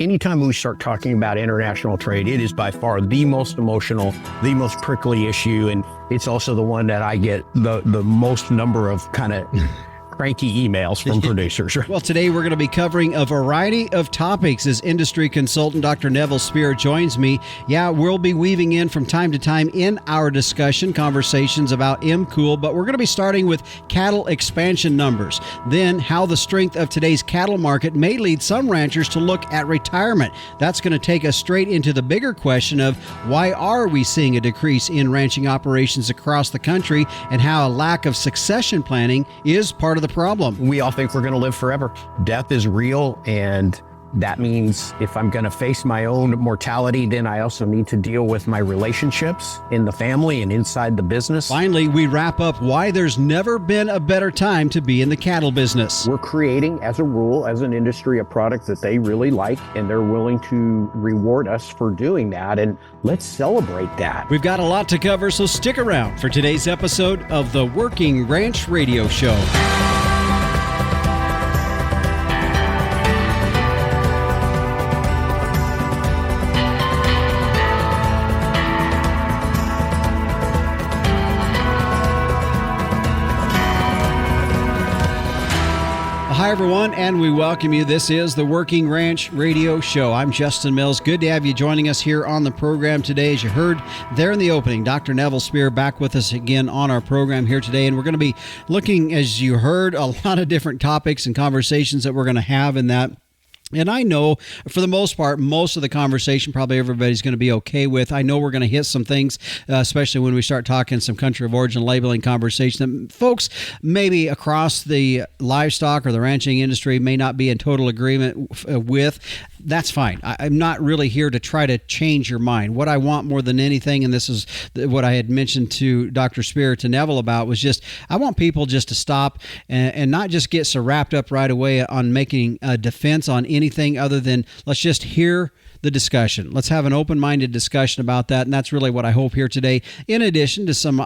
Anytime we start talking about international trade, it is by far the most emotional, the most prickly issue. And it's also the one that I get the most number of kind of cranky emails from producers. Well, today we're going to be covering a variety of topics as industry consultant Dr. Nevil Speer joins me. Yeah, we'll be weaving in from time to time in our discussion conversations about MCOOL, but we're going to be starting with cattle expansion numbers. Then how the strength of today's cattle market may lead some ranchers to look at retirement. That's going to take us straight into the bigger question of why are we seeing a decrease in ranching operations across the country and how a lack of succession planning is part of the problem. We all think we're going to live forever. Death is real, and that means if I'm going to face my own mortality, then I also need to deal with my relationships in the family and inside the business. Finally, we wrap up why there's never been a better time to be in the cattle business. We're creating, as a rule, as an industry, a product that they really like, and they're willing to reward us for doing that, and let's celebrate that. We've got a lot to cover, so stick around for today's episode of the Working Ranch Radio Show. Hi, everyone, and we welcome you. This is the Working Ranch Radio Show. I'm Justin Mills. Good to have you joining us here on the program today. As you heard there in the opening, Dr. Nevil Speer back with us again on our program here today. And we're going to be looking, as you heard, a lot of different topics and conversations that we're going to have in that. And I know, for the most part, most of the conversation probably everybody's going to be okay with. I know we're going to hit some things, especially when we start talking some country of origin labeling conversation that folks maybe across the livestock or the ranching industry may not be in total agreement with. That's fine. I'm not really here to try to change your mind. What I want more than anything, and this is what I had mentioned to Dr. Speer, to Nevil about, was just I want people just to stop and not just get so wrapped up right away on making a defense on anything other than let's just hear the discussion. Let's have an open-minded discussion about that, and that's really what I hope here today, in addition to some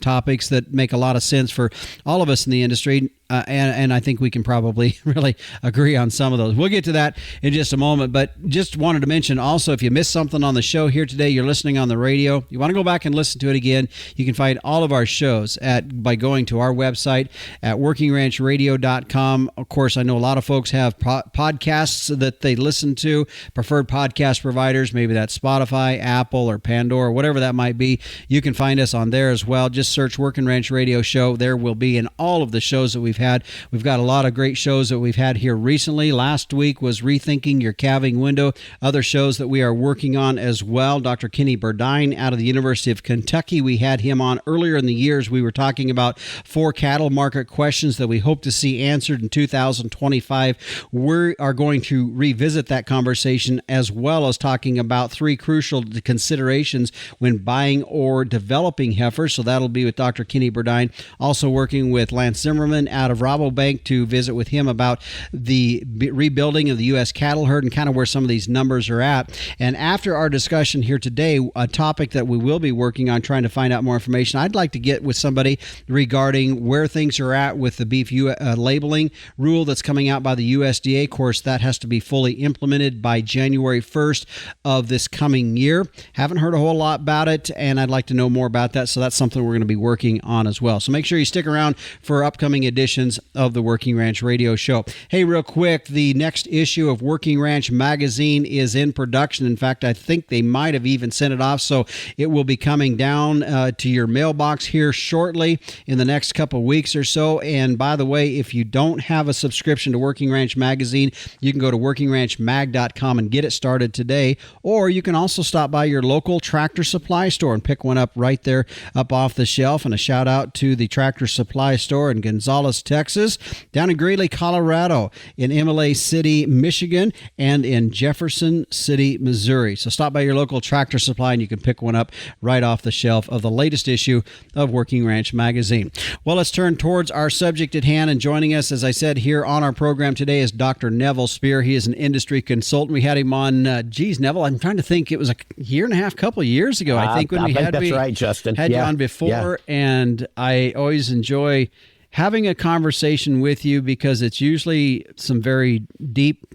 topics that make a lot of sense for all of us in the industry, and I think we can probably really agree on some of those. We'll get to that in just a moment, but just wanted to mention also, if you missed something on the show here today, you're listening on the radio, you want to go back and listen to it again, you can find all of our shows by going to our website at workingranchradio.com. Of course, I know a lot of folks have podcasts that they listen to, preferred podcast providers, maybe that's Spotify, Apple, or Pandora, whatever that might be. You can find us on there as well. Just search Working Ranch Radio Show. There will be in all of the shows that we've had. We've got a lot of great shows that we've had here recently. Last week was Rethinking Your Calving Window. Other shows that we are working on as well. Dr. Kenny Burdine out of the University of Kentucky. We had him on earlier in the years. We were talking about 4 cattle market questions that we hope to see answered in 2025. We are going to revisit that conversation as well as talking about 3 crucial considerations when buying or developing heifers. So that'll be with Dr. Kenny Burdine. Also working with Lance Zimmerman out of Rabobank to visit with him about the rebuilding of the U.S. cattle herd and kind of where some of these numbers are at. And after our discussion here today, a topic that we will be working on trying to find out more information, I'd like to get with somebody regarding where things are at with the beef labeling rule that's coming out by the USDA. Of course, that has to be fully implemented by January 1st of this coming year. Haven't heard a whole lot about it, and I'd like to know more about that, so that's something we're going to be working on as well. So make sure you stick around for upcoming editions of the Working Ranch Radio Show. Hey, real quick, the next issue of Working Ranch Magazine is in production. In fact, I think they might have even sent it off, so it will be coming down to your mailbox here shortly in the next couple weeks or so. And by the way, if you don't have a subscription to Working Ranch Magazine, you can go to workingranchmag.com and get it started today, or you can also stop by your local Tractor Supply store and pick one up right there up off the shelf. And a shout out to the Tractor Supply store in Gonzales, Texas, down in Greeley, Colorado, in MLA City, Michigan, and in Jefferson City, Missouri. So stop by your local Tractor Supply and you can pick one up right off the shelf of the latest issue of Working Ranch Magazine. Well, let's turn towards our subject at hand, and joining us, as I said, here on our program today is Dr. Nevil Speer. He is an industry consultant. We had him on, Nevil, I'm trying to think, it was a year and a half, couple of years ago, I think, when we had that's right, Justin. Had you on before, and I always enjoy having a conversation with you because it's usually some very deep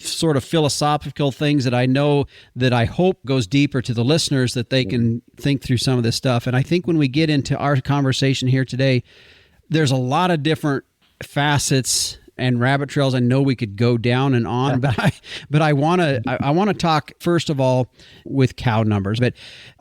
sort of philosophical things that I know that I hope goes deeper to the listeners, that they can think through some of this stuff. And I think when we get into our conversation here today, there's a lot of different facets and rabbit trails I know we could go down and on, but I want to talk first of all with cow numbers. But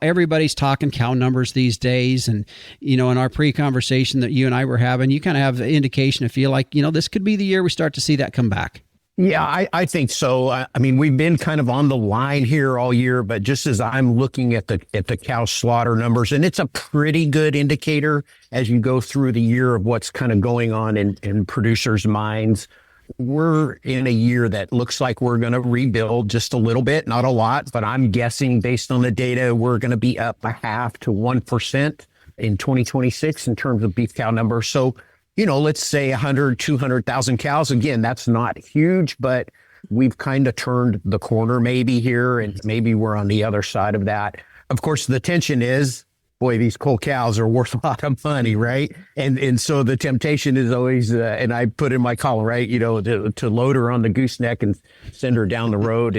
everybody's talking cow numbers these days, and in our pre-conversation that you and I were having, you kind of have an indication to feel like this could be the year we start to see that come back. Yeah, I think so. I mean, we've been kind of on the line here all year, but just as I'm looking at the cow slaughter numbers, and it's a pretty good indicator as you go through the year of what's kind of going on in producers' minds. We're in a year that looks like we're going to rebuild just a little bit, not a lot, but I'm guessing based on the data, we're going to be up 0.5% to 1% in 2026 in terms of beef cow numbers. So, let's say 100, 200,000 cows. Again, that's not huge, but we've kind of turned the corner maybe here, and maybe we're on the other side of that. Of course, the tension is, boy, these cold cows are worth a lot of money, right? And so the temptation is always, and I put in my column, right, to load her on the gooseneck and send her down the road.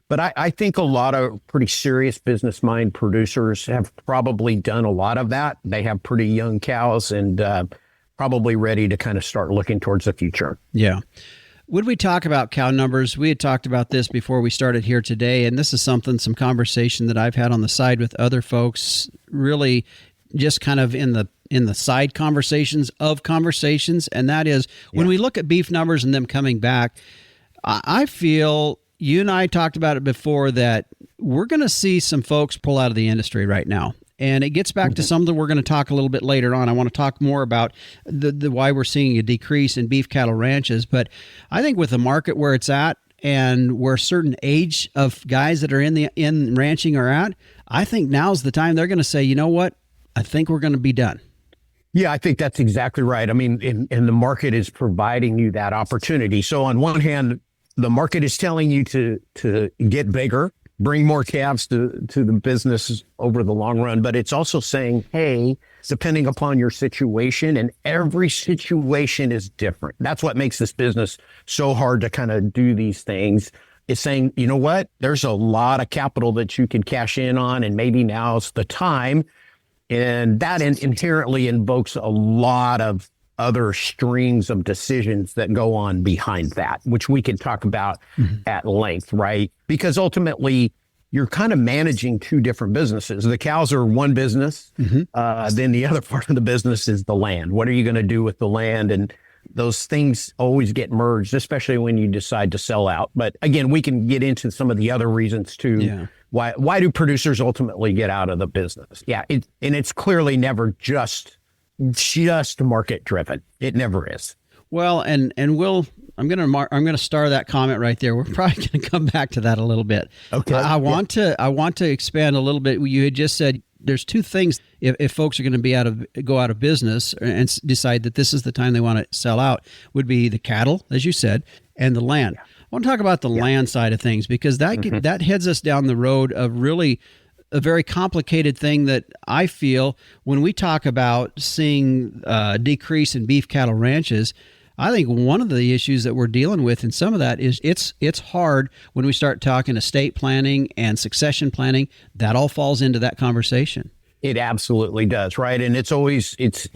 But I think a lot of pretty serious business mind producers have probably done a lot of that. They have pretty young cows and probably ready to kind of start looking towards the future. Yeah. Would we talk about cow numbers? We had talked about this before we started here today, and this is some conversation that I've had on the side with other folks, really just kind of in the side conversations of conversations, and that is when we look at beef numbers and them coming back, I feel, you and I talked about it before, that we're going to see some folks pull out of the industry right now. And it gets back to something we're going to talk a little bit later on. I want to talk more about the why we're seeing a decrease in beef cattle ranches. But I think with the market where it's at and where certain age of guys that are in ranching are at, I think now's the time they're going to say, you know what, I think we're going to be done. Yeah, I think that's exactly right. I mean, and the market is providing you that opportunity. So on one hand, the market is telling you to get bigger, bring more calves to the business over the long run. But it's also saying, hey, depending upon your situation, and every situation is different. That's what makes this business so hard to kind of do these things. It's saying, you know what, there's a lot of capital that you can cash in on, and maybe now's the time. And that inherently invokes a lot of other streams of decisions that go on behind that, which we can talk about at length, right? Because ultimately, you're kind of managing two different businesses. The cows are one business. Then the other part of the business is the land. What are you going to do with the land? And those things always get merged, especially when you decide to sell out. But again, we can get into some of the other reasons too. Yeah. Why do producers ultimately get out of the business? Yeah, and it's clearly never just market driven. It never is. Well, and I'm going to star that comment right there. We're probably going to come back to that a little bit. Okay. I want to expand a little bit. You had just said there's two things if folks are going to go out of business and decide that this is the time they want to sell out, would be the cattle, as you said, and the land. Yeah. I want to talk about the land side of things, because that heads us down the road of really a very complicated thing that I feel when we talk about seeing a decrease in beef cattle ranches. I think one of the issues that we're dealing with in some of that is it's hard when we start talking estate planning and succession planning. That all falls into that conversation. It absolutely does, right? And it's always it's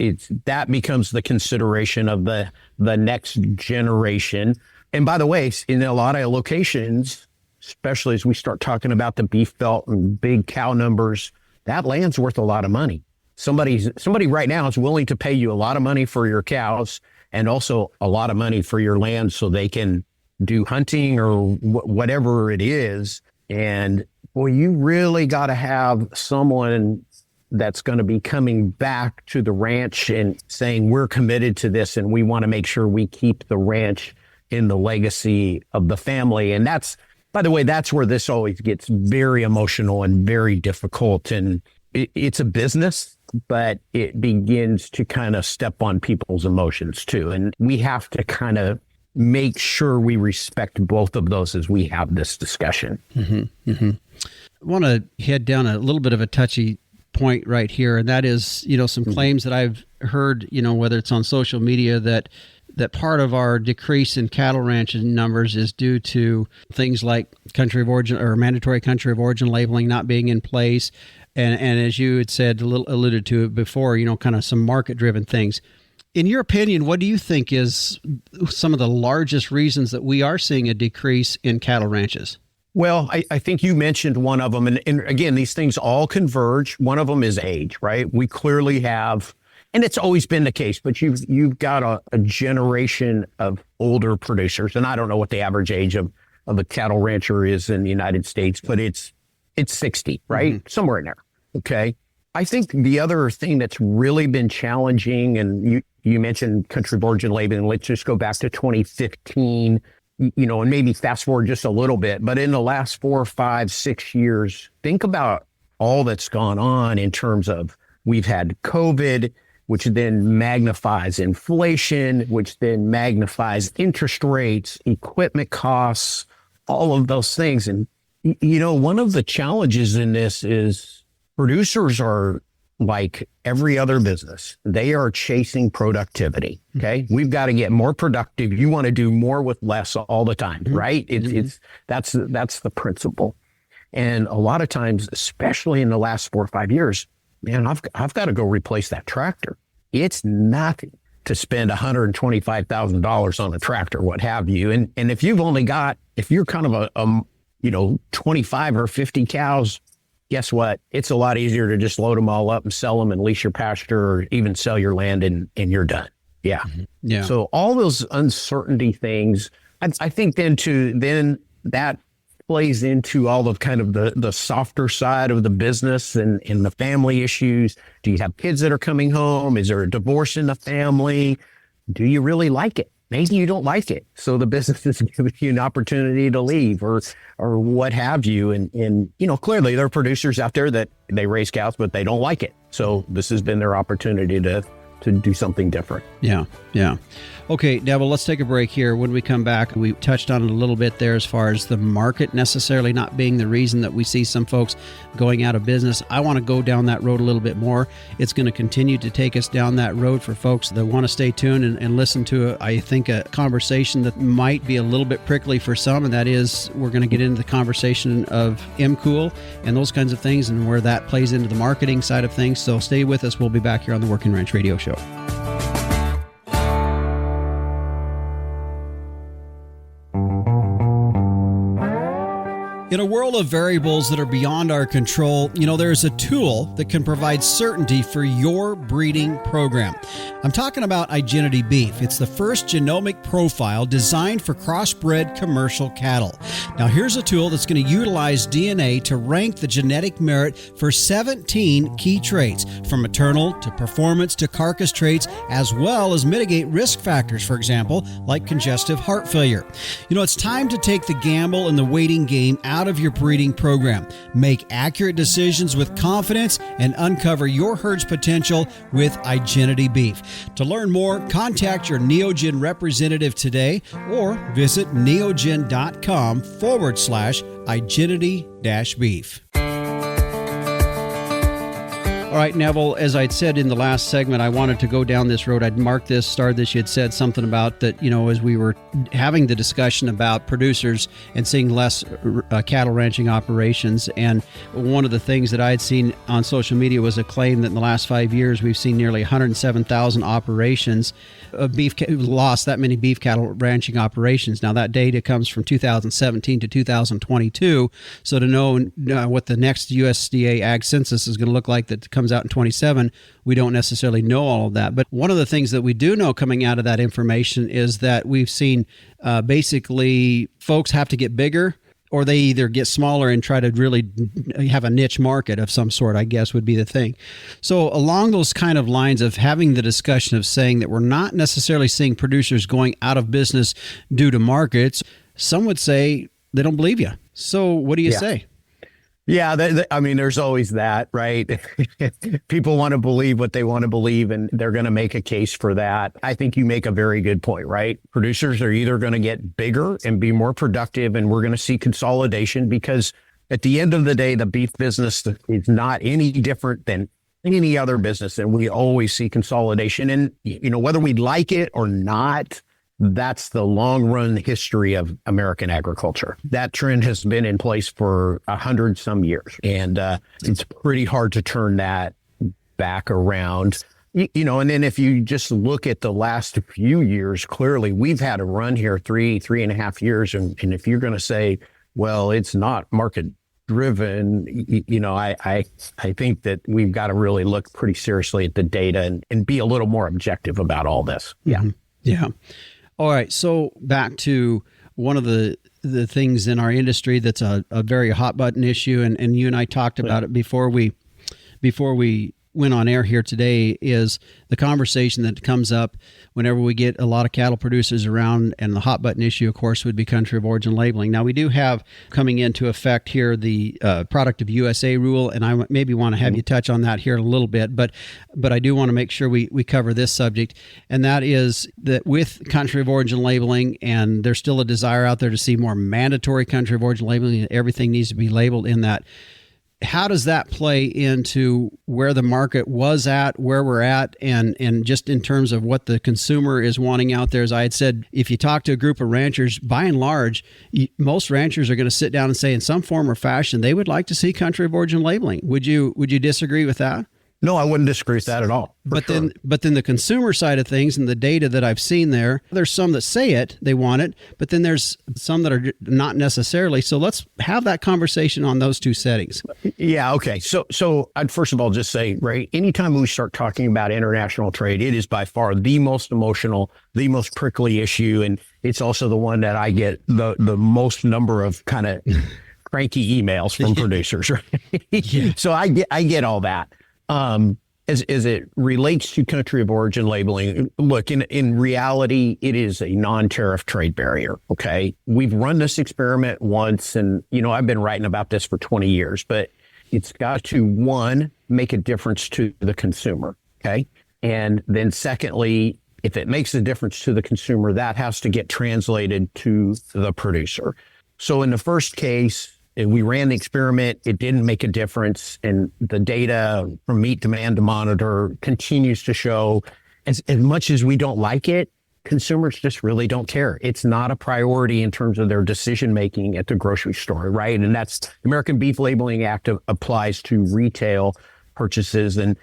that becomes the consideration of the next generation. And by the way, in a lot of locations, especially as we start talking about the beef belt and big cow numbers, that land's worth a lot of money. Somebody right now is willing to pay you a lot of money for your cows, and also a lot of money for your land so they can do hunting or whatever it is. And boy, you really got to have someone that's going to be coming back to the ranch and saying, we're committed to this and we want to make sure we keep the ranch in the legacy of the family. And that's, by the way, that's where this always gets very emotional and very difficult. And it's a business, but it begins to kind of step on people's emotions too. And we have to kind of make sure we respect both of those as we have this discussion. I want to head down a little bit of a touchy point right here. And that is, some claims that I've heard, whether it's on social media, that that part of our decrease in cattle ranching numbers is due to things like country of origin or mandatory country of origin labeling not being in place. And as you had said, alluded to it before, kind of some market-driven things. In your opinion, what do you think is some of the largest reasons that we are seeing a decrease in cattle ranches? Well, I think you mentioned one of them. And again, these things all converge. One of them is age, right? We clearly have, and it's always been the case, but you've got a generation of older producers. And I don't know what the average age of a cattle rancher is in the United States, but it's 60, right? Mm-hmm. Somewhere in there. Okay. I think the other thing that's really been challenging, and you mentioned country of origin labeling, let's just go back to 2015, and maybe fast forward just a little bit, but in the last 4, 5, 6 years, think about all that's gone on in terms of we've had COVID, which then magnifies inflation, which then magnifies interest rates, equipment costs, all of those things. And, one of the challenges in this is producers are like every other business. They are chasing productivity. Okay. We've got to get more productive. You want to do more with less all the time, right? That's the principle. And a lot of times, especially in the last 4 or 5 years, man, I've got to go replace that tractor. It's nothing to spend $125,000 on a tractor, what have you. And if you're kind of a 25 or 50 cows, guess what? It's a lot easier to just load them all up and sell them and lease your pasture or even sell your land and you're done. Yeah. Mm-hmm. Yeah. So all those uncertainty things, I think then that plays into all of kind of the softer side of the business and the family issues. Do you have kids that are coming home? Is there a divorce in the family? Do you really like it? Maybe you don't like it. So the business is giving you an opportunity to leave or what have you. And clearly there are producers out there that they raise cows, but they don't like it. So this has been their opportunity to do something different. Yeah. Yeah. Okay, Nevil, let's take a break here. When we come back, we touched on it a little bit there as far as the market necessarily not being the reason that we see some folks going out of business. I want to go down that road a little bit more. It's going to continue to take us down that road for folks that want to stay tuned and listen to, I think, a conversation that might be a little bit prickly for some, and that is we're going to get into the conversation of MCOOL and those kinds of things and where that plays into the marketing side of things. So stay with us. We'll be back here on the Working Ranch Radio Show. In a world of variables that are beyond our control, there's a tool that can provide certainty for your breeding program. I'm talking about Identity Beef. It's the first genomic profile designed for crossbred commercial cattle. Now, here's a tool that's going to utilize DNA to rank the genetic merit for 17 key traits, from maternal to performance to carcass traits, as well as mitigate risk factors, for example, like congestive heart failure. It's time to take the gamble and the waiting game out of your breeding program. Make accurate decisions with confidence and uncover your herd's potential with Identity Beef. To learn more, contact your Neogen representative today or visit neogen.com/identity-beef. All right, Nevil, as I'd said in the last segment, I wanted to go down this road. I'd marked this, started this. You had said something about that, as we were having the discussion about producers and seeing less cattle ranching operations. And one of the things that I'd seen on social media was a claim that in the last 5 years, we've seen nearly 107,000 operations of lost that many beef cattle ranching operations. Now, that data comes from 2017 to 2022. So to know what the next USDA Ag Census is going to look like that comes out in 27, we don't necessarily know all of that. But one of the things that we do know coming out of that information is that we've seen basically folks have to get bigger, or they either get smaller and try to really have a niche market of some sort, I guess would be the thing. So along those kind of lines of having the discussion of saying that we're not necessarily seeing producers going out of business due to markets, some would say they don't believe you. So what do you say? Yeah, there's always that, right? People want to believe what they want to believe, and they're going to make a case for that. I think you make a very good point, right? Producers are either going to get bigger and be more productive, and we're going to see consolidation, because at the end of the day, the beef business is not any different than any other business, and we always see consolidation. And, whether we like it or not, That's the long run history of American agriculture. That trend has been in place for 100 some years. And it's pretty hard to turn that back around. And then if you just look at the last few years, clearly we've had a run here 3.5 years. And if you're going to say, well, it's not market driven, I think that we've got to really look pretty seriously at the data and be a little more objective about all this. Yeah. Mm-hmm. Yeah. All right. So back to one of the things in our industry that's a very hot button issue. And you and I talked about it before we went on air here today, is the conversation that comes up whenever we get a lot of cattle producers around, and the hot button issue, of course, would be country of origin labeling. Now, we do have coming into effect here the product of USA rule, and I maybe want to have you touch on that here in a little bit, but I do want to make sure we cover this subject, and that is that with country of origin labeling, and there's still a desire out there to see more mandatory country of origin labeling, and everything needs to be labeled in that. How does that play into where the market was at, where we're at, and just in terms of what the consumer is wanting out there? As I had said, if you talk to a group of ranchers, by and large, most ranchers are going to sit down and say in some form or fashion, they would like to see country of origin labeling. Would you disagree with that? No, I wouldn't disagree with that at all. But then the consumer side of things and the data that I've seen there's some that say it, they want it, but then there's some that are not necessarily. So let's have that conversation on those two settings. Yeah. Okay. So I'd first of all just say, right, anytime we start talking about international trade, it is by far the most emotional, the most prickly issue. And it's also the one that I get the most number of kind of cranky emails from producers. Right? Yeah. So I get all that. As it relates to country of origin labeling, look, in reality, it is a non-tariff trade barrier. Okay. We've run this experiment once, and, I've been writing about this for 20 years, but it's got to, one, make a difference to the consumer. Okay. And then secondly, if it makes a difference to the consumer, that has to get translated to the producer. So in the first case, we ran the experiment, it didn't make a difference, and the data from Meat Demand Monitor continues to show, as much as we don't like it, consumers just really don't care. It's not a priority in terms of their decision-making at the grocery store, right? And that's the American Beef Labeling Act applies to retail purchases, and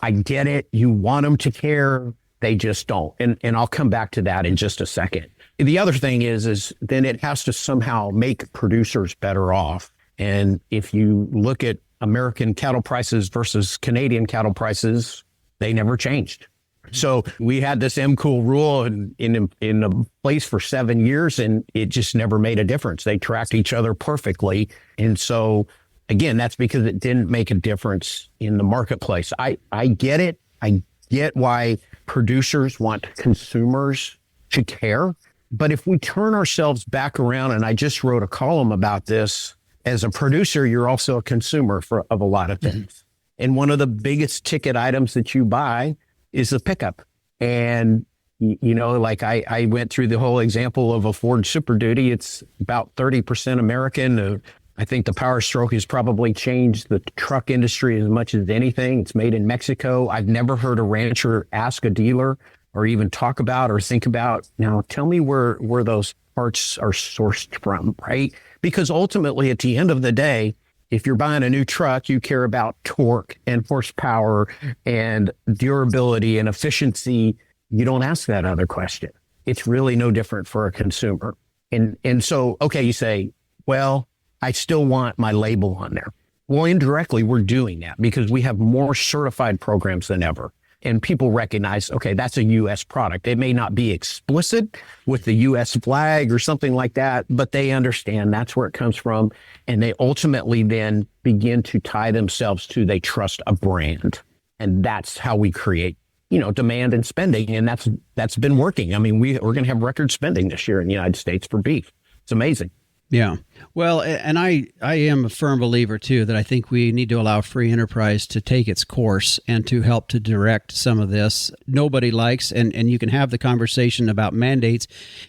I get it. You want them to care, they just don't. And I'll come back to that in just a second. The other thing is then it has to somehow make producers better off. And if you look at American cattle prices versus Canadian cattle prices, they never changed. So we had this MCOOL rule in a place for 7 years, and it just never made a difference. They tracked each other perfectly. And so, again, that's because it didn't make a difference in the marketplace. I get it. I get why producers want consumers to care. But if we turn ourselves back around, and I just wrote a column about this, as a producer, you're also a consumer of a lot of things. And one of the biggest ticket items that you buy is a pickup. And, like I went through the whole example of a Ford Super Duty. It's about 30% American. I think the Power Stroke has probably changed the truck industry as much as anything. It's made in Mexico. I've never heard a rancher ask a dealer or even talk about or think about, now tell me where those parts are sourced from, right? Because ultimately, at the end of the day, if you're buying a new truck, you care about torque and horsepower and durability and efficiency. You don't ask that other question. It's really no different for a consumer. And so, okay, you say, well, I still want my label on there. Well, indirectly, we're doing that because we have more certified programs than ever. And people recognize, okay, that's a U.S. product. It may not be explicit with the U.S. flag or something like that, but they understand that's where it comes from. And they ultimately then begin to tie themselves to, they trust a brand. And that's how we create, demand and spending. And that's been working. I mean, we're going to have record spending this year in the United States for beef. It's amazing. Yeah. Well, and I am a firm believer, too, that I think we need to allow free enterprise to take its course and to help to direct some of this. Nobody likes, and you can have the conversation about mandates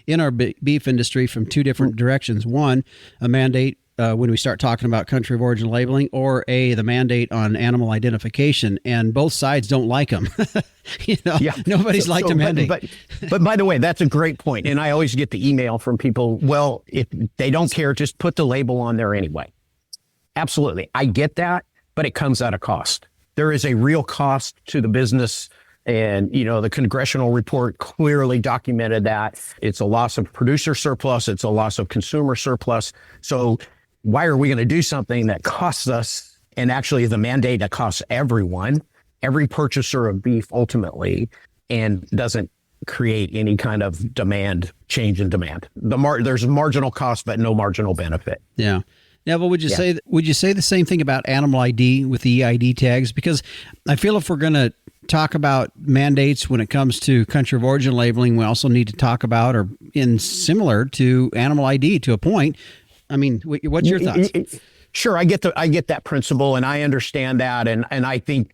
in our beef industry from two different directions. One, a mandate when we start talking about country of origin labeling, or the mandate on animal identification, and both sides don't like them. Nobody's liked a mandate. But by the way, that's a great point. And I always get the email from people, well, if they don't care, just put the label on there anyway. Absolutely. I get that, but it comes at a cost. There is a real cost to the business. And, the congressional report clearly documented that. It's a loss of producer surplus. It's a loss of consumer surplus. So why are we going to do something that costs us, and actually the mandate that costs everyone, every purchaser of beef ultimately, and doesn't create any kind of change in demand? There's marginal cost, but no marginal benefit. Yeah. Neville, would you say the same thing about animal ID with the EID tags? Because I feel if we're going to talk about mandates when it comes to country of origin labeling, we also need to talk about, or similar to animal ID to a point. I mean, what's your thoughts? Sure, I get that principle, and I understand that, and I think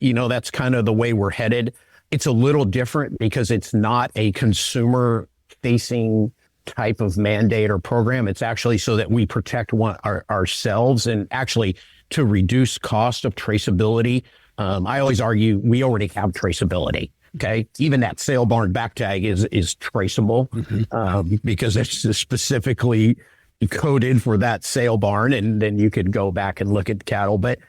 that's kind of the way we're headed. It's a little different because it's not a consumer-facing type of mandate or program. It's actually so that we protect ourselves, and actually to reduce cost of traceability. I always argue we already have traceability. Okay, even that sale barn back tag is traceable because it's specifically coded for that sale barn, and then you could go back and look at cattle. But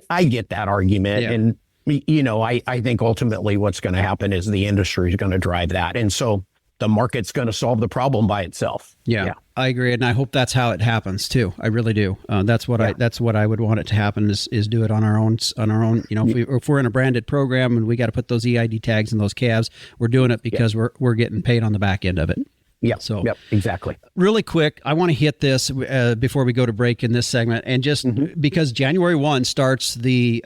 I get that argument, and I think ultimately what's going to happen is the industry is going to drive that, and so the market's going to solve the problem by itself. Yeah, I agree, and I hope that's how it happens too. I really do. That's what I would want it to happen is do it on our own. If we're in a branded program and we got to put those EID tags in those calves, we're doing it because we're getting paid on the back end of it. Yeah. So exactly. Really quick, I want to hit this before we go to break in this segment, and just because January 1 starts the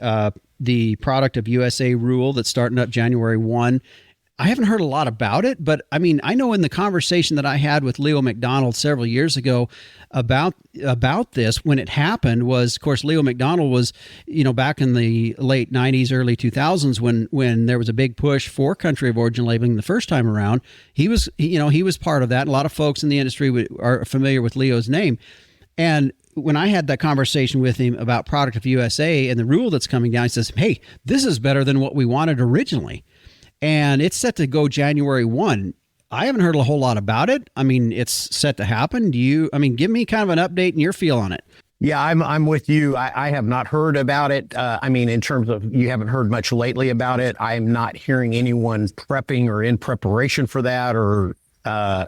Product of USA rule that's starting up January 1. I haven't heard a lot about it, but I mean, I know in the conversation that I had with Leo McDonald several years ago about this, when it happened was, of course, Leo McDonald was, back in the late 90s, early 2000s, when there was a big push for country of origin labeling the first time around. He was part of that. A lot of folks in the industry are familiar with Leo's name. And when I had that conversation with him about Product of USA and the rule that's coming down, he says, hey, this is better than what we wanted originally. And it's set to go January 1. I haven't heard a whole lot about it. I mean, it's set to happen. Give me kind of an update and your feel on it. Yeah, I'm with you. I have not heard about it. In terms of, you haven't heard much lately about it. I'm not hearing anyone prepping or in preparation for that,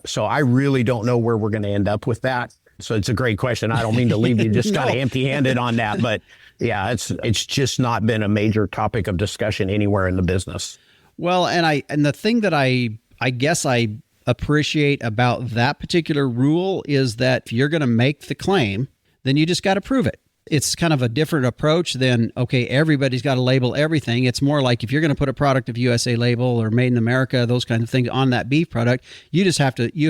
so I really don't know where we're going to end up with that. So it's a great question. I don't mean to leave you just kind of empty-handed on that, but yeah, it's just not been a major topic of discussion anywhere in the business. Well, and the thing that I guess I appreciate about that particular rule is that if you're going to make the claim, then you just got to prove it. It's kind of a different approach than, okay, everybody's got to label everything. It's more like if you're going to put a Product of USA label or Made in America, those kinds of things on that beef product, you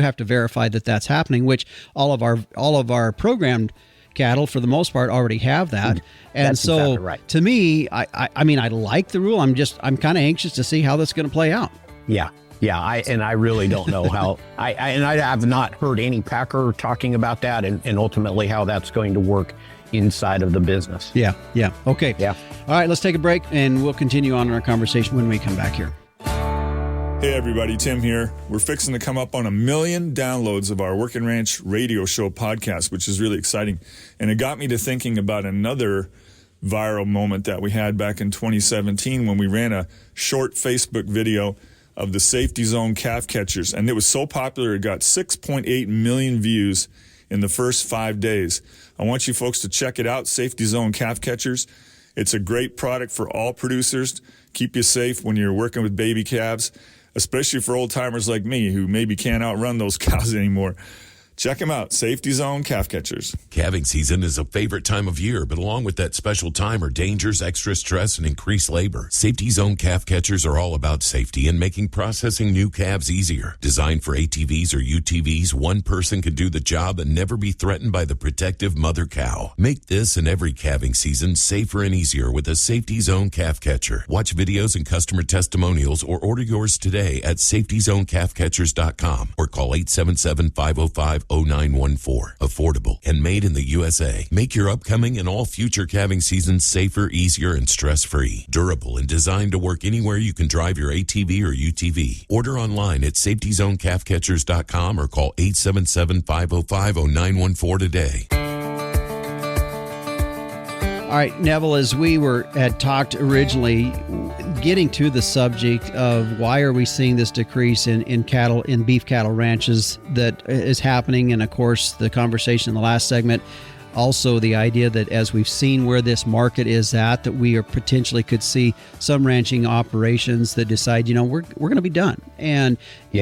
have to verify that that's happening, which all of our programmed cattle, for the most part, already have that. And that's so exactly right. To me, I like the rule. I'm kind of anxious to see how that's going to play out. Yeah. I really don't know how. I have not heard any packer talking about that, and ultimately how that's going to work inside of the business. Yeah. Okay. Yeah. All right, let's take a break, and we'll continue on in our conversation when we come back here. Hey everybody, Tim here. We're fixing to come up on 1 million downloads of our Working Ranch radio show podcast, which is really exciting. And it got me to thinking about another viral moment that we had back in 2017 when we ran a short Facebook video of the Safety Zone calf catchers. And it was so popular, it got 6.8 million views in the first 5 days. I want you folks to check it out, Safety Zone calf catchers. It's a great product for all producers. Keep you safe when you're working with baby calves, especially for old timers like me who maybe can't outrun those cows anymore. Check them out, Safety Zone calf catchers. Calving season is a favorite time of year, but along with that special time are dangers, extra stress, and increased labor. Safety Zone calf catchers are all about safety and making processing new calves easier. Designed for ATVs or UTVs, one person can do the job and never be threatened by the protective mother cow. Make this and every calving season safer and easier with a Safety Zone calf catcher. Watch videos and customer testimonials or order yours today at safetyzonecalfcatchers.com or call 877-505 0914. Affordable and made in the USA. Make your upcoming and all future calving seasons safer, easier, and stress-free. Durable and designed to work anywhere you can drive your ATV or UTV. Order online at safetyzonecalfcatchers.com or call 877-505-0914 today. All right, Nevil, as we had talked originally, getting to the subject of why are we seeing this decrease in beef cattle ranches that is happening, and of course the conversation in the last segment, also the idea that as we've seen where this market is at, that we are potentially could see some ranching operations that decide, we're going to be done. And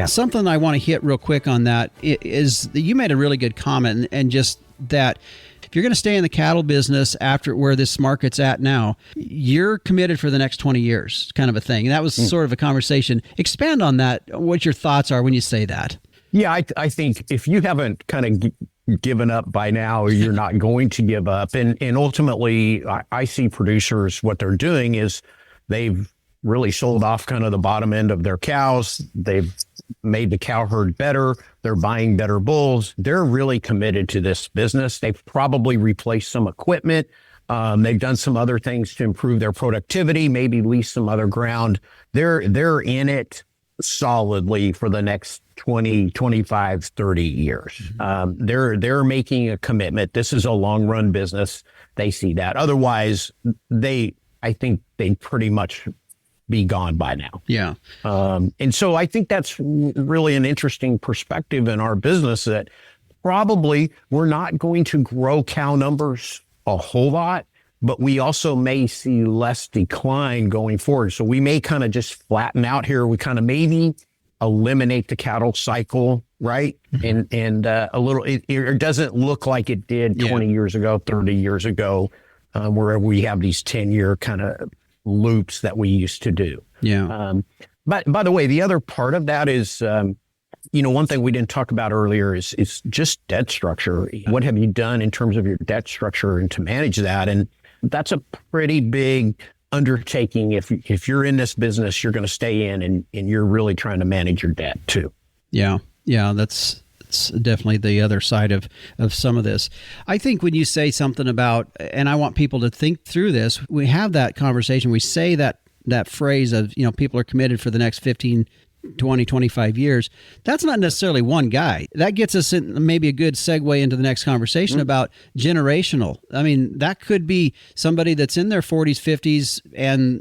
something I want to hit real quick on that is that you made a really good comment, and just that if you're going to stay in the cattle business after where this market's at now, you're committed for the next 20 years, kind of a thing. And that was sort of a conversation. Expand on that, what your thoughts are when you say that. Yeah, I think if you haven't kind of given up by now, you're not going to give up. And ultimately, I see producers, what they're doing is they've really sold off kind of the bottom end of their cows. They've made the cow herd better. They're buying better bulls. They're really committed to this business. They've probably replaced some equipment. They've done some other things to improve their productivity, maybe lease some other ground. They're in it solidly for the next 20, 25, 30 years. They're making a commitment. This is a long run business. They see that. Otherwise, I think they pretty much be gone by now. Yeah. And so I think that's really an interesting perspective in our business, that probably we're not going to grow cow numbers a whole lot, but we also may see less decline going forward. So we may kind of just flatten out here. We kind of maybe eliminate the cattle cycle, right? And a little, it doesn't look like it did 20 years ago, 30 years ago, where we have these 10-year kind of loops that we used to do. Yeah. But by the way, the other part of that is, one thing we didn't talk about earlier is just debt structure. What have you done in terms of your debt structure and to manage that? And that's a pretty big undertaking. If you're in this business, you're going to stay in and you're really trying to manage your debt too. Yeah. Yeah. That's definitely the other side of some of this. I think when you say something about, and I want people to think through this, we have that conversation, we say that phrase of, people are committed for the next 15, 20, 25 years. That's not necessarily one guy. That gets us in maybe a good segue into the next conversation about generational. I mean, that could be somebody that's in their 40s, 50s, and,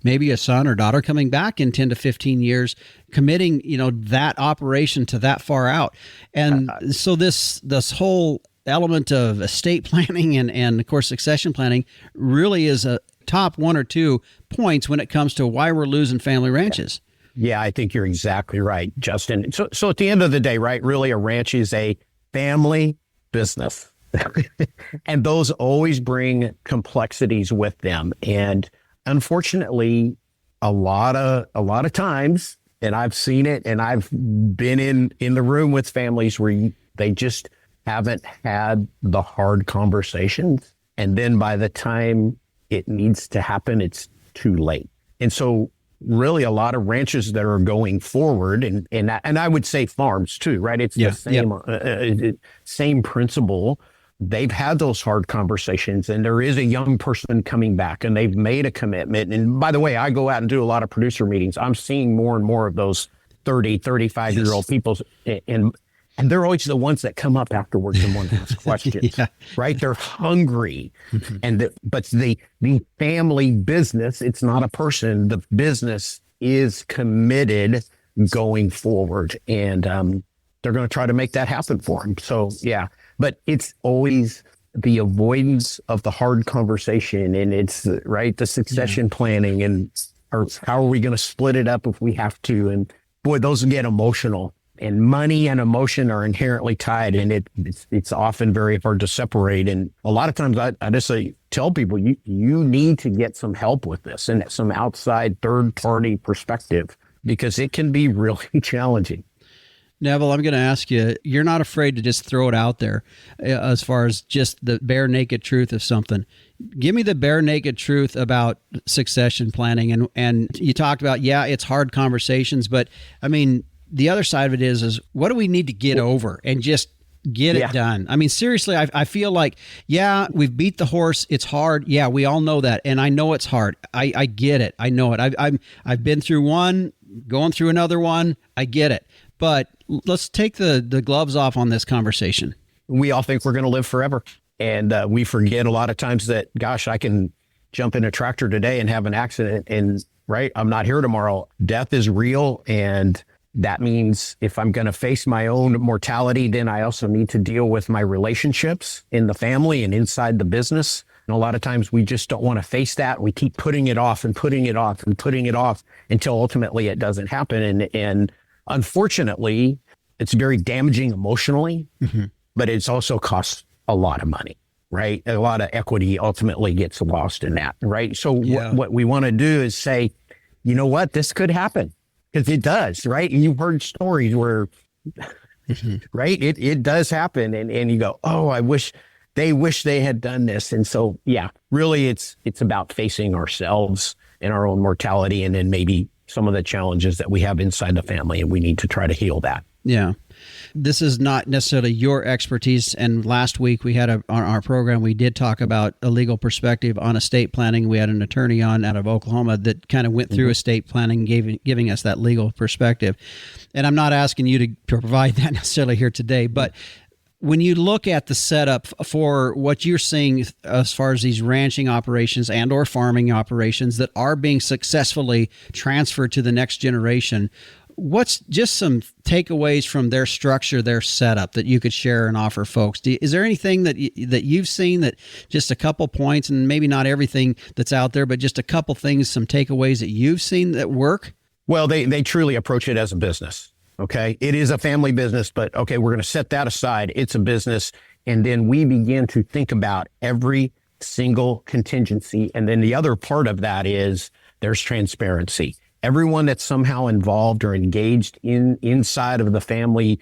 maybe a son or daughter coming back in 10 to 15 years, committing, that operation to that far out. And so this whole element of estate planning and of course, succession planning really is a top one or two points when it comes to why we're losing family ranches. Yeah, I think you're exactly right, Justin. So at the end of the day, right, really a ranch is a family business. And those always bring complexities with them. And unfortunately, a lot of times, and I've seen it, and I've been in the room with families where they just haven't had the hard conversations. And then by the time it needs to happen, it's too late. And so really a lot of ranches that are going forward, and I would say farms too, right? It's the same, same principle. They've had those hard conversations, and there is a young person coming back and they've made a commitment. And by the way, I go out and do a lot of producer meetings. I'm seeing more and more of those 30, 35-year-old people, and they're always the ones that come up afterwards and want to ask questions, right? They're hungry. But the family business, it's not a person. The business is committed going forward, and they're going to try to make that happen for them. So, yeah, but it's always the avoidance of the hard conversation, and it's right, the succession planning, and or how are we going to split it up if we have to? And boy, those get emotional. And money and emotion are inherently tied, and it's often very hard to separate. And a lot of times I just tell people, you need to get some help with this and some outside third-party perspective, because it can be really challenging. Nevil, I'm going to ask you, you're not afraid to just throw it out there as far as just the bare naked truth of something. Give me the bare naked truth about succession planning. And you talked about, it's hard conversations, but I mean, the other side of it is what do we need to get over and just Get it done. I mean, seriously, I feel like, yeah, we've beat the horse. It's hard. Yeah, we all know that. And I know it's hard. I get it. I know it. I've been through one, going through another one. I get it. But let's take the gloves off on this conversation. We all think we're going to live forever. And we forget a lot of times that, gosh, I can jump in a tractor today and have an accident and right, I'm not here tomorrow. Death is real. And that means if I'm going to face my own mortality, then I also need to deal with my relationships in the family and inside the business. And a lot of times we just don't want to face that. We keep putting it off and putting it off and putting it off until ultimately it doesn't happen. And unfortunately, it's very damaging emotionally, but it's also costs a lot of money, right? A lot of equity ultimately gets lost in that, right? So what we want to do is say, you know what, this could happen. Because it does, right? And you've heard stories where, right, it does happen. And you go, oh, I wish they had done this. And so, yeah, really it's about facing ourselves and our own mortality and then maybe some of the challenges that we have inside the family. And we need to try to heal that. Yeah. This is not necessarily your expertise. And last week we had on our program, we did talk about a legal perspective on estate planning. We had an attorney on out of Oklahoma that kind of went through estate planning, giving us that legal perspective. And I'm not asking you to provide that necessarily here today, but when you look at the setup for what you're seeing as far as these ranching operations and or farming operations that are being successfully transferred to the next generation, what's just some takeaways from their structure, their setup that you could share and offer folks? Is there anything that you've seen that just a couple points, and maybe not everything that's out there, but just a couple things, some takeaways that you've seen that work? Well, they truly approach it as a business. Okay. It is a family business, but okay, we're going to set that aside. It's a business. And then we begin to think about every single contingency. And then the other part of that is there's transparency. Everyone that's somehow involved or engaged inside of the family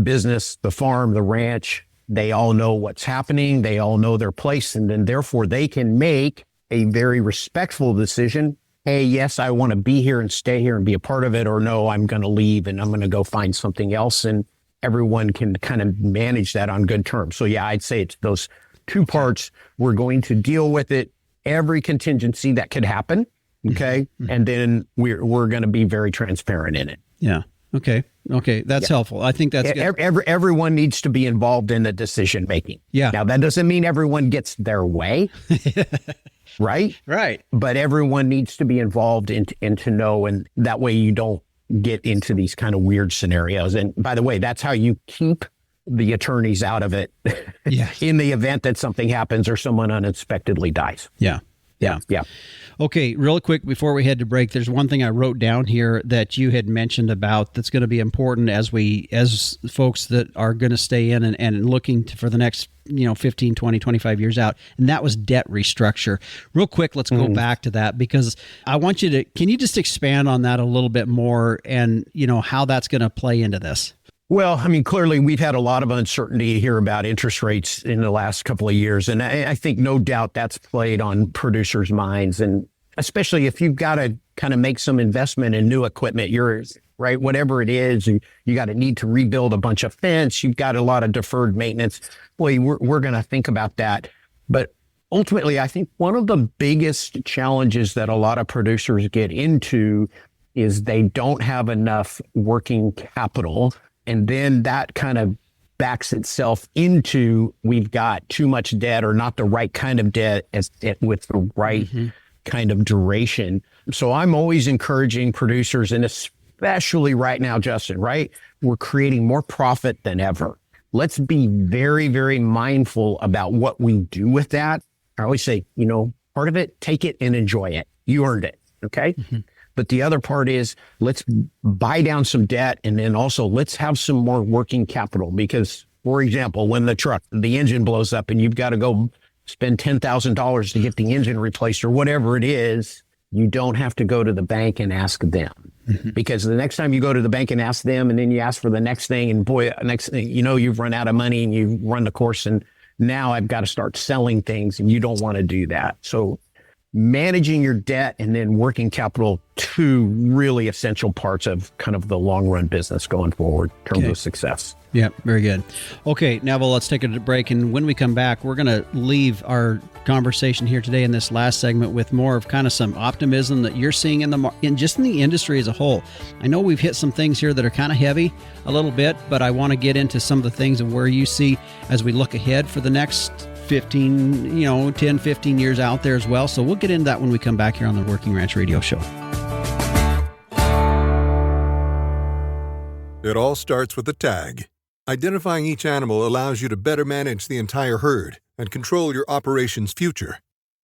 business, the farm, the ranch, they all know what's happening. They all know their place. And then therefore they can make a very respectful decision. Hey, yes, I want to be here and stay here and be a part of it. Or no, I'm going to leave and I'm going to go find something else. And everyone can kind of manage that on good terms. So yeah, I'd say it's those two parts. We're going to deal with it, every contingency that could happen. Okay. And then we're going to be very transparent in it. Yeah. Okay. That's helpful. I think that's good. Everyone needs to be involved in the decision making. Yeah. Now that doesn't mean everyone gets their way. Right. But everyone needs to be involved and to know, and that way you don't get into these kind of weird scenarios. And by the way, that's how you keep the attorneys out of it. In the event that something happens or someone unexpectedly dies. Yeah. Okay, real quick before we head to break, there's one thing I wrote down here that you had mentioned about that's going to be important as folks that are going to stay in and looking for the next 15, 20, 25 years out, and that was debt restructure. Real quick, let's go back to that because I want you to, can you just expand on that a little bit more and how that's going to play into this? Well, I mean, clearly we've had a lot of uncertainty here about interest rates in the last couple of years. And I think no doubt that's played on producers' minds. And especially if you've got to kind of make some investment in new equipment, right, whatever it is, you got to need to rebuild a bunch of fence. You've got a lot of deferred maintenance. Boy, we're going to think about that. But ultimately, I think one of the biggest challenges that a lot of producers get into is they don't have enough working capital. And then that kind of backs itself into we've got too much debt or not the right kind of debt with the right kind of duration. So I'm always encouraging producers, and especially right now, Justin, right? We're creating more profit than ever. Let's be very, very mindful about what we do with that. I always say, part of it, take it and enjoy it. You earned it. Okay. But the other part is let's buy down some debt, and then also let's have some more working capital. Because, for example, when the engine blows up and you've got to go spend $10,000 to get the engine replaced or whatever it is, you don't have to go to the bank and ask them. Because the next time you go to the bank and ask them, and then you ask for the next thing, and boy, next thing, you've run out of money and you run the course, and now I've got to start selling things, and you don't want to do that. So managing your debt and then working capital, two really essential parts of kind of the long run business going forward in terms of success. Yeah, very good. Okay, Neville, let's take a break. And when we come back, we're going to leave our conversation here today in this last segment with more of kind of some optimism that you're seeing in the industry as a whole. I know we've hit some things here that are kind of heavy a little bit, but I want to get into some of the things of where you see as we look ahead for the next 10, 15 years out there as well. So we'll get into that when we come back here on the Working Ranch Radio Show. It all starts with a tag. Identifying each animal allows you to better manage the entire herd and control your operation's future.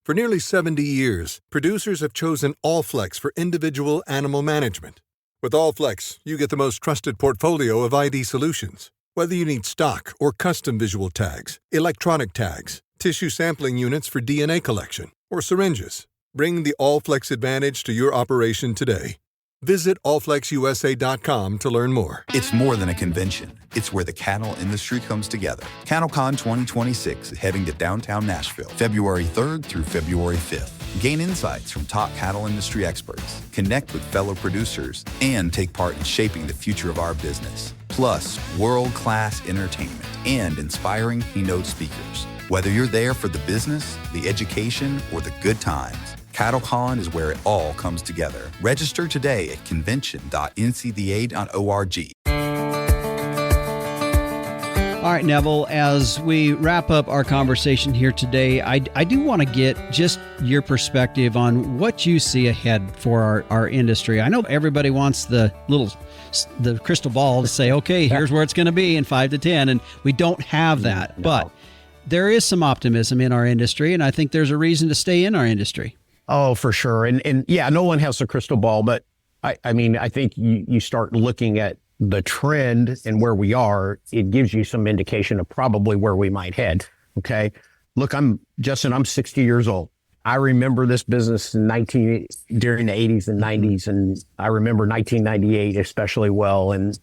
For nearly 70 years, producers have chosen Allflex for individual animal management. With Allflex, you get the most trusted portfolio of ID solutions. Whether you need stock or custom visual tags, electronic tags, tissue sampling units for DNA collection, or syringes, bring the Allflex advantage to your operation today. Visit allflexusa.com to learn more. It's more than a convention. It's where the cattle industry comes together. CattleCon 2026 is heading to downtown Nashville, February 3rd through February 5th. Gain insights from top cattle industry experts, connect with fellow producers, and take part in shaping the future of our business. Plus, world-class entertainment and inspiring keynote speakers. Whether you're there for the business, the education, or the good times, CattleCon is where it all comes together. Register today at convention.ncda.org. All right, Neville, as we wrap up our conversation here today, I do want to get just your perspective on what you see ahead for our industry. I know everybody wants the crystal ball to say, okay, here's where it's going to be in 5 to 10, and we don't have that. No. But there is some optimism in our industry, and I think there's a reason to stay in our industry. Oh, for sure. And yeah, no one has a crystal ball, but I mean, I think you start looking at the trend and where we are, it gives you some indication of probably where we might head. Okay. Look, I'm 60 years old. I remember this business during the 80s and 90s. And I remember 1998 especially well. And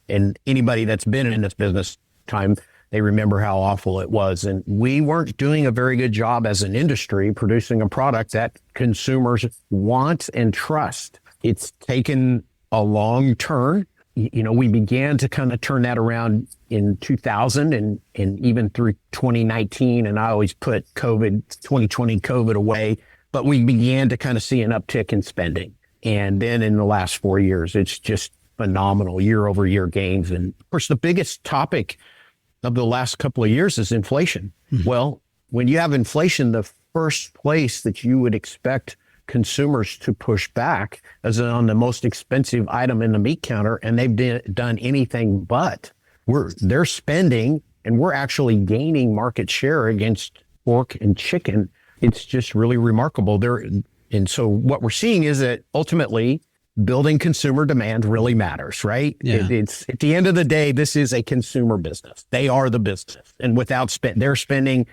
anybody that's been in this business time, they remember how awful it was. And we weren't doing a very good job as an industry producing a product that consumers want and trust. It's taken a long turn. We began to kind of turn that around in 2000 and even through 2019. And I always put 2020 COVID away, but we began to kind of see an uptick in spending. And then in the last 4 years, it's just phenomenal year over year gains. And of course, the biggest topic of the last couple of years is inflation. Mm-hmm. Well, when you have inflation, the first place that you would expect consumers to push back is on the most expensive item in the meat counter, and they've done anything but. They're spending, and we're actually gaining market share against pork and chicken. It's just really remarkable. And so what we're seeing is that ultimately building consumer demand really matters, right? Yeah. It's at the end of the day, this is a consumer business. They are the business, and without their spending,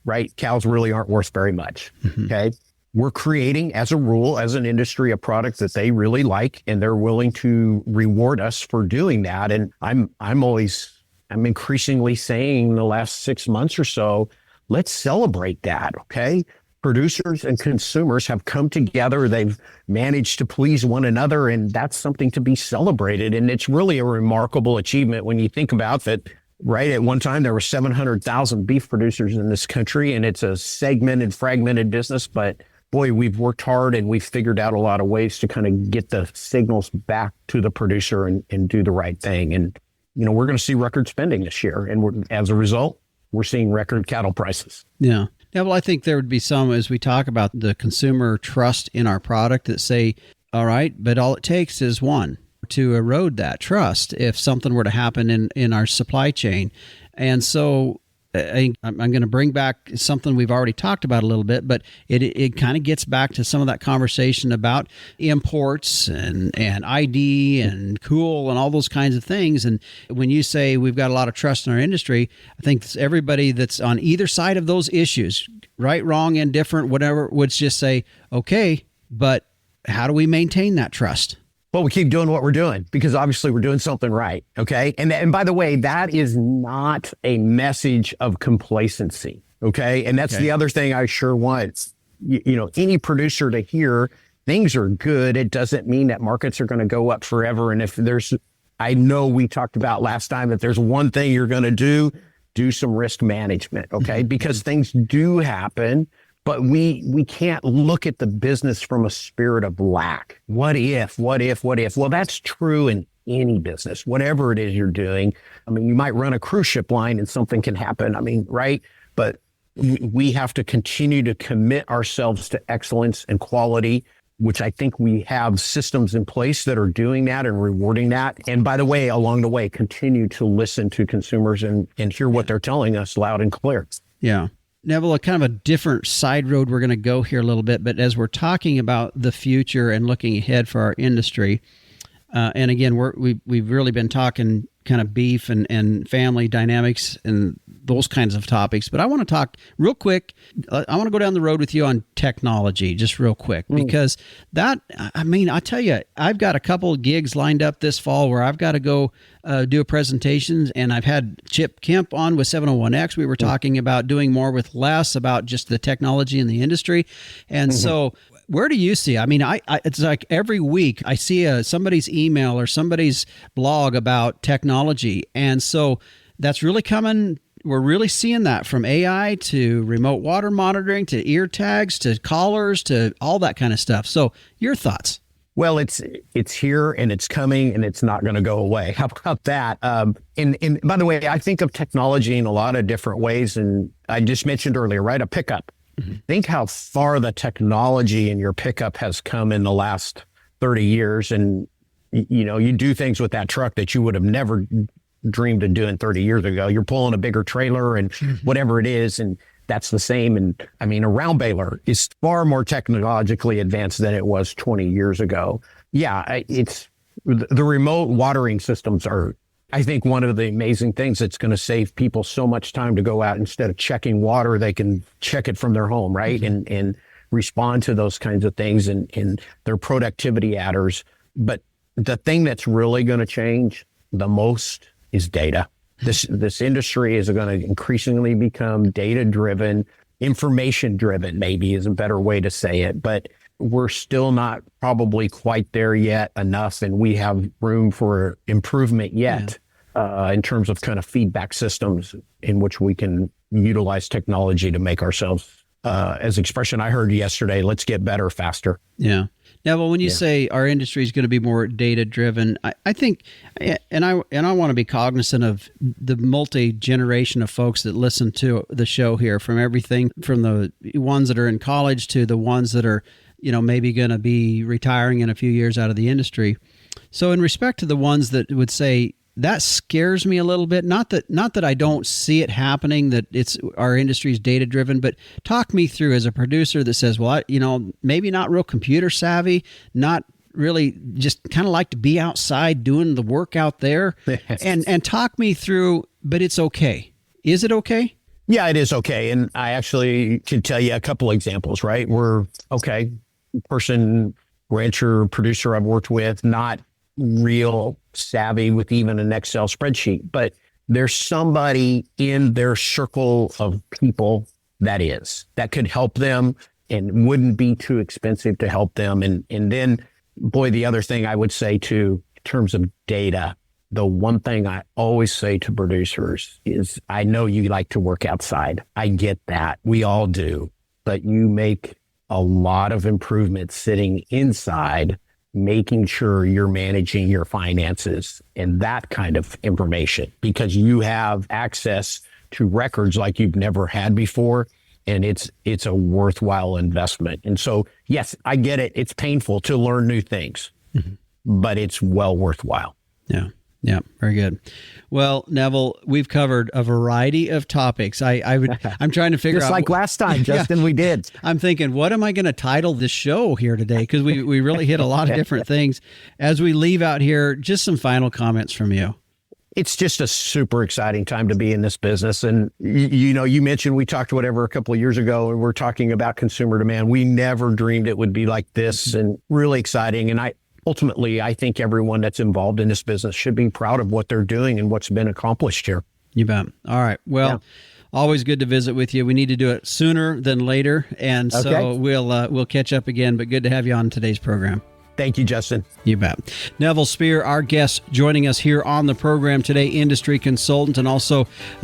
right? Cows really aren't worth very much. Mm-hmm. Okay. We're creating, as a rule, as an industry, a product that they really like, and they're willing to reward us for doing that. And I'm increasingly saying the last 6 months or so, let's celebrate that. Okay. Producers and consumers have come together. They've managed to please one another, and that's something to be celebrated. And it's really a remarkable achievement when you think about that. Right. At one time, there were 700,000 beef producers in this country, and it's a segmented, fragmented business. But boy, we've worked hard, and we've figured out a lot of ways to kind of get the signals back to the producer and do the right thing. And, we're going to see record spending this year. And as a result, we're seeing record cattle prices. Yeah. Yeah, well, I think there would be some, as we talk about the consumer trust in our product, that say, all right, but all it takes is one to erode that trust if something were to happen in our supply chain. And so I'm going to bring back something we've already talked about a little bit, but it kind of gets back to some of that conversation about imports and ID and cool and all those kinds of things. And when you say we've got a lot of trust in our industry, I think everybody that's on either side of those issues, right, wrong, indifferent, whatever, would just say, okay, but how do we maintain that trust? Well, we keep doing what we're doing because obviously we're doing something right. Okay. And by the way, that is not a message of complacency. Okay. And that's the other thing I sure want any producer to hear things are good. It doesn't mean that markets are going to go up forever. And if I know we talked about last time that there's one thing you're going to do some risk management, okay? Because things do happen, but we can't look at the business from a spirit of lack. What if? Well, that's true in any business, whatever it is you're doing. I mean, you might run a cruise ship line and something can happen. I mean, right? But we have to continue to commit ourselves to excellence and quality, which I think we have systems in place that are doing that and rewarding that. And by the way, along the way, continue to listen to consumers and hear what they're telling us loud and clear. Yeah. Neville, a kind of a different side road we're going to go here a little bit, but as we're talking about the future and looking ahead for our industry, and again, we've really been talking kind of beef and family dynamics and those kinds of topics. But I want to talk real quick. I want to go down the road with you on technology just real quick, because I tell you, I've got a couple of gigs lined up this fall where I've got to go do a presentation, and I've had Chip Kemp on with 701X. We were talking about doing more with less, about just the technology in the industry. And so where do you see? I mean, it's like every week I see somebody's email or somebody's blog about technology. And so that's really coming. We're really seeing that from AI to remote water monitoring to ear tags to collars to all that kind of stuff. So your thoughts? Well, it's here and it's coming and it's not going to go away. How about that? And by the way, I think of technology in a lot of different ways. And I just mentioned earlier, right? A pickup. Think how far the technology in your pickup has come in the last 30 years. And, you do things with that truck that you would have never dreamed of doing 30 years ago. You're pulling a bigger trailer and whatever it is. And that's the same. And I mean, a round baler is far more technologically advanced than it was 20 years ago. Yeah, it's the remote watering systems are, I think, one of the amazing things that's going to save people so much time to go out. Instead of checking water, they can check it from their home, right? And respond to those kinds of things and their productivity adders. But the thing that's really going to change the most is data. This industry is going to increasingly become data-driven, information-driven, maybe is a better way to say it. But we're still not probably quite there yet enough, and we have room for improvement yet in terms of kind of feedback systems in which we can utilize technology to make ourselves, as expression I heard yesterday, let's get better faster. Yeah. Now, well, when you say our industry is going to be more data-driven, I think, and I want to be cognizant of the multi-generation of folks that listen to the show here, from everything from the ones that are in college to the ones that are, maybe going to be retiring in a few years out of the industry. So in respect to the ones that would say, that scares me a little bit. Not that I don't see it happening, that it's our industry is data driven, but talk me through as a producer that says, well, maybe not real computer savvy, not really, just kind of like to be outside doing the work out there, and talk me through. But it's okay. Is it okay? Yeah, it is okay. And I actually can tell you a couple examples. Right, we're person, rancher, producer I've worked with, not real savvy with even an Excel spreadsheet, but there's somebody in their circle of people that could help them and wouldn't be too expensive to help them. And then, boy, the other thing I would say too, in terms of data, the one thing I always say to producers is, I know you like to work outside. I get that. We all do. But you make a lot of improvements sitting inside, making sure you're managing your finances and that kind of information, because you have access to records like you've never had before. And it's a worthwhile investment. And so, yes, I get it. It's painful to learn new things, but it's well worthwhile. Yeah. Yeah, very good. Well, Nevil, we've covered a variety of topics. I'm trying to figure out. Just like last time, Justin, we did. I'm thinking, what am I going to title this show here today? Because we really hit a lot of different things. As we leave out here, just some final comments from you. It's just a super exciting time to be in this business. And, you mentioned we talked a couple of years ago, and we're talking about consumer demand. We never dreamed it would be like this, and really exciting. And ultimately, I think everyone that's involved in this business should be proud of what they're doing and what's been accomplished here. You bet. All right. Well, Always good to visit with you. We need to do it sooner than later, and so we'll catch up again. But good to have you on today's program. Thank you, Justin. You bet. Nevil Speer, our guest, joining us here on the program today, industry consultant, and also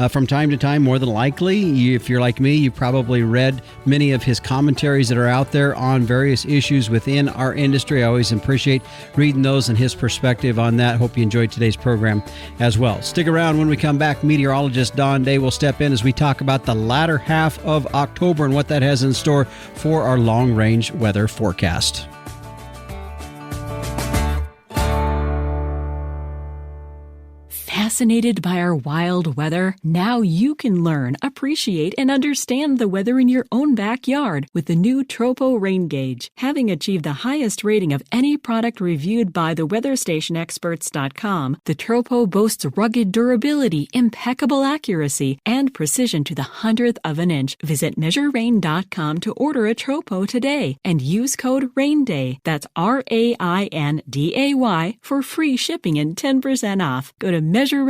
from time to time, more than likely, if you're like me, you probably read many of his commentaries that are out there on various issues within our industry. I always appreciate reading those and his perspective on that. Hope you enjoyed today's program as well. Stick around. When we come back, meteorologist Don Day will step in as we talk about the latter half of October and what that has in store for our long-range weather forecast. Fascinated by our wild weather? Now you can learn, appreciate, and understand the weather in your own backyard with the new Tropo Rain Gauge. Having achieved the highest rating of any product reviewed by the weatherstationexperts.com, the Tropo boasts rugged durability, impeccable accuracy, and precision to the 100th of an inch. Visit measurerain.com to order a Tropo today and use code RAINDAY, that's RAINDAY, for free shipping and 10% off. Go to measurerain.com.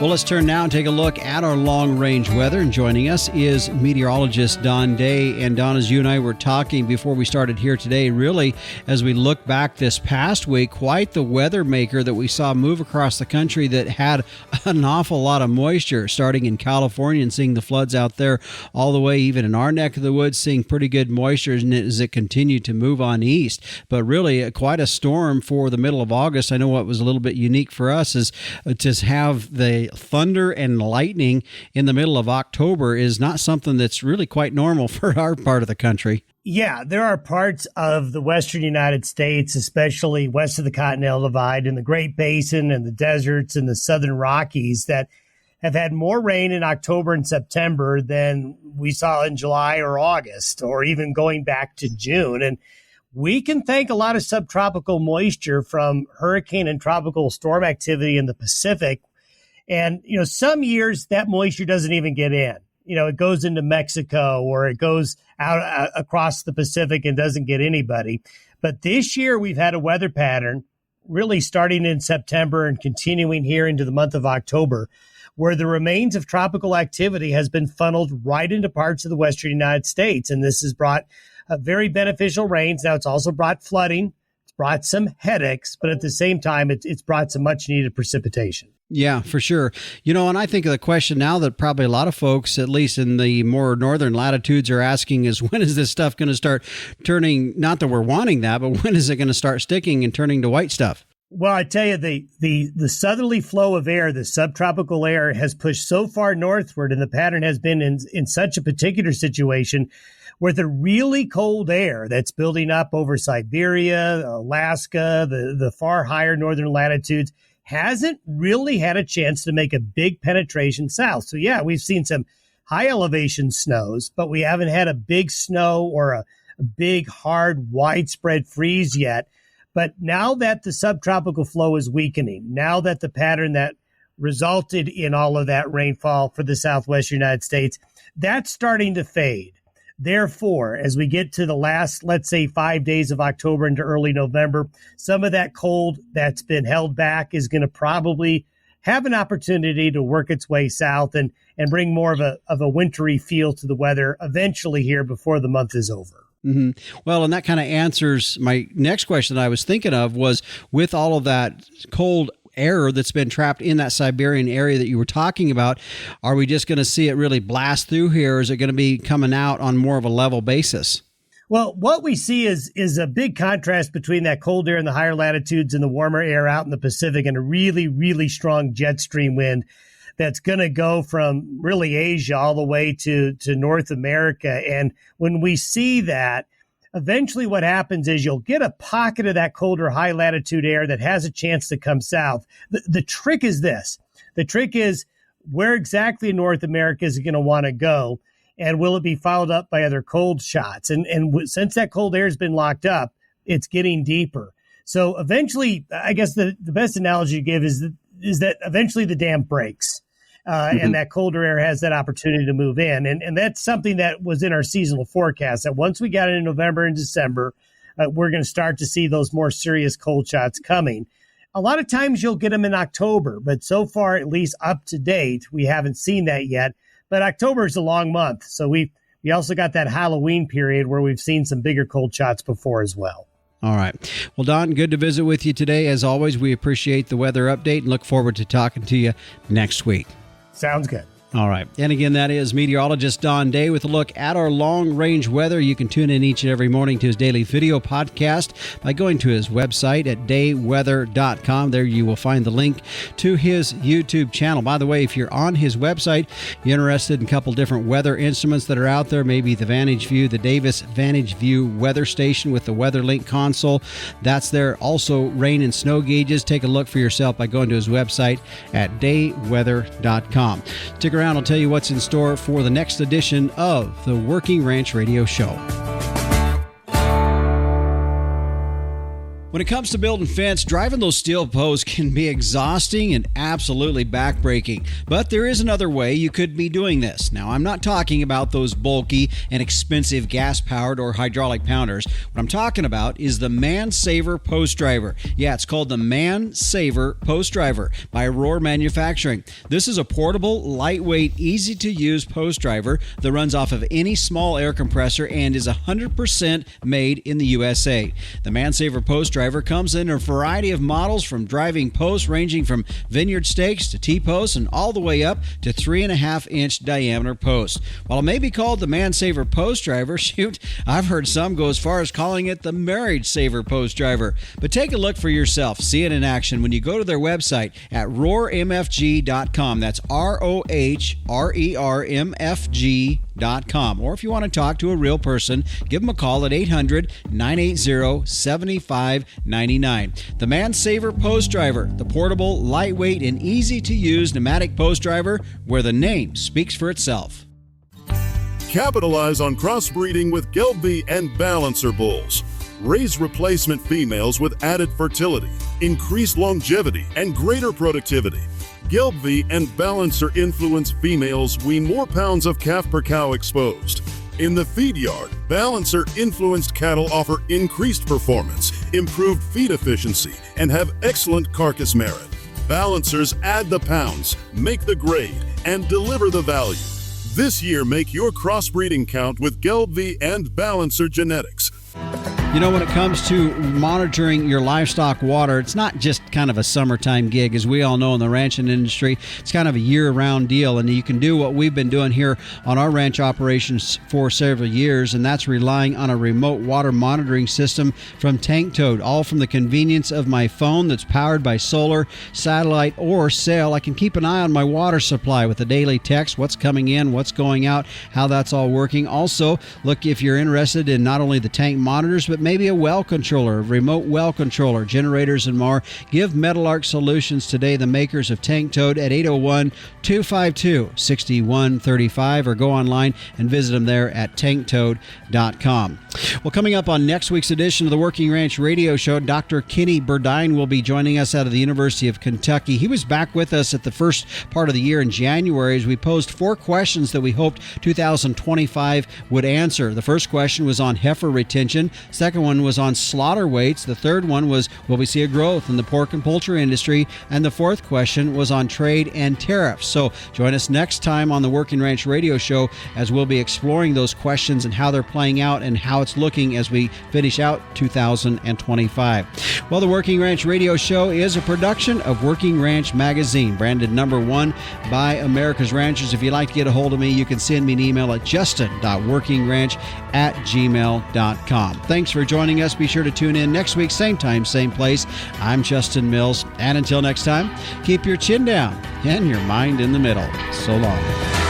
Well, let's turn now and take a look at our long-range weather. And joining us is meteorologist Don Day. And Don, as you and I were talking before we started here today, really, as we look back this past week, quite the weather maker that we saw move across the country that had an awful lot of moisture, starting in California and seeing the floods out there, all the way even in our neck of the woods, seeing pretty good moisture as it continued to move on east. But really, quite a storm for the middle of August. I know what was a little bit unique for us is to have the thunder and lightning in the middle of October is not something that's really quite normal for our part of the country. Yeah, there are parts of the western United States, especially west of the Continental Divide and the Great Basin and the deserts and the southern Rockies, that have had more rain in October and September than we saw in July or August, or even going back to June. And we can thank a lot of subtropical moisture from hurricane and tropical storm activity in the Pacific. And, some years that moisture doesn't even get in. It goes into Mexico or it goes out across the Pacific and doesn't get anybody. But this year we've had a weather pattern really starting in September and continuing here into the month of October, where the remains of tropical activity has been funneled right into parts of the western United States. And this has brought very beneficial rains. Now, it's also brought flooding. It's brought some headaches, but at the same time, it's brought some much needed precipitation. Yeah, for sure. And I think of the question now that probably a lot of folks, at least in the more northern latitudes, are asking is, when is this stuff going to start turning, not that we're wanting that, but when is it going to start sticking and turning to white stuff? Well, I tell you, the southerly flow of air, the subtropical air, has pushed so far northward, and the pattern has been in such a particular situation where the really cold air that's building up over Siberia, Alaska, the far higher northern latitudes, hasn't really had a chance to make a big penetration south. So, yeah, we've seen some high elevation snows, but we haven't had a big snow or a big, hard, widespread freeze yet. But now that the subtropical flow is weakening, now that the pattern that resulted in all of that rainfall for the southwestern United States, that's starting to fade. Therefore, as we get to the last, let's say, 5 days of October into early November, some of that cold that's been held back is going to probably have an opportunity to work its way south and bring more of a wintry feel to the weather eventually here before the month is over. Mm-hmm. Well, and that kind of answers my next question that I was thinking of was, with all of that cold air that's been trapped in that Siberian area that you were talking about, are we just going to see it really blast through here? Or is it going to be coming out on more of a level basis? Well, what we see is a big contrast between that cold air in the higher latitudes and the warmer air out in the Pacific, and a really, really strong jet stream wind that's going to go from really Asia all the way to North America. And when we see that, eventually what happens is you'll get a pocket of that colder high latitude air that has a chance to come south. The trick is this. The trick is, where exactly in North America is it going to want to go? And will it be followed up by other cold shots? And since that cold air has been locked up, it's getting deeper. So eventually, I guess the best analogy to give is that eventually the dam breaks. And that colder air has that opportunity to move in. And that's something that was in our seasonal forecast, that once we got into November and December, we're going to start to see those more serious cold shots coming. A lot of times you'll get them in October, but so far, at least up to date, we haven't seen that yet. But October is a long month. So we also got that Halloween period where we've seen some bigger cold shots before as well. All right. Well, Don, good to visit with you today. As always, we appreciate the weather update and look forward to talking to you next week. Sounds good. All right. And again, that is meteorologist Don Day with a look at our long-range weather. You can tune in each and every morning to his daily video podcast by going to his website at dayweather.com. There you will find the link to his YouTube channel. By the way, if you're on his website, you're interested in a couple different weather instruments that are out there, maybe the Vantage View, the Davis Vantage View weather station with the WeatherLink console. That's there. Also, rain and snow gauges. Take a look for yourself by going to his website at dayweather.com. Stick around. I'll tell you what's in store for the next edition of the Working Ranch Radio Show. When it comes to building fence, driving those steel posts can be exhausting and absolutely backbreaking. But there is another way you could be doing this. Now, I'm not talking about those bulky and expensive gas-powered or hydraulic pounders. What I'm talking about is the Man Saver Post Driver. Yeah, it's called the Man Saver Post Driver by Roar Manufacturing. This is a portable, lightweight, easy-to-use post driver that runs off of any small air compressor and is 100% made in the USA. The Man Saver Post Driver comes in a variety of models, from driving posts ranging from vineyard stakes to T-posts and all the way up to 3.5-inch diameter posts. While it may be called the Man Saver Post Driver, shoot, I've heard some go as far as calling it the Marriage Saver Post Driver. But take a look for yourself. See it in action when you go to their website at roarmfg.com. That's ROHRERMFG.com. Or if you want to talk to a real person, give them a call at 800-980-7599. The Man Saver Post Driver, the portable, lightweight, and easy-to-use pneumatic post driver where the name speaks for itself. Capitalize on crossbreeding with Gelbvieh and Balancer bulls. Raise replacement females with added fertility, increased longevity, and greater productivity. Gelbvieh and Balancer influence females wean more pounds of calf per cow exposed. In the feed yard, Balancer-influenced cattle offer increased performance, improved feed efficiency, and have excellent carcass merit. Balancers add the pounds, make the grade, and deliver the value. This year, make your crossbreeding count with Gelbvieh and Balancer genetics. You know, when it comes to monitoring your livestock water, it's not just kind of a summertime gig. As we all know in the ranching industry, it's kind of a year-round deal, and you can do what we've been doing here on our ranch operations for several years, and that's relying on a remote water monitoring system from Tank Toad, all from the convenience of my phone that's powered by solar, satellite, or cell. I can keep an eye on my water supply with a daily text, what's coming in, what's going out, how that's all working. Also, look, if you're interested in not only the tank monitors, but maybe a well controller, a remote well controller, generators, and more, give Metalark Solutions today, the makers of Tank Toad, at 801-252-6135, or go online and visit them there at tanktoad.com. Well, coming up on next week's edition of the Working Ranch Radio Show, Dr. Kenny Burdine will be joining us out of the University of Kentucky. He was back with us at the first part of the year in January as we posed 4 questions that we hoped 2025 would answer. The first question was on heifer retention. Second one was on slaughter weights. The third one was, will we see a growth in the pork and poultry industry? And the fourth question was on trade and tariffs. So join us next time on the Working Ranch Radio Show as we'll be exploring those questions and how they're playing out and how it's looking as we finish out 2025. Well, the Working Ranch Radio Show is a production of Working Ranch Magazine, branded #1 by America's Ranchers. If you'd like to get a hold of me, you can send me an email at justin.workingranch@gmail.com. Thanks for joining us. Be sure to tune in next week, same time, same place. I'm Justin Mills. And until next time, keep your chin down and your mind in the middle. So long.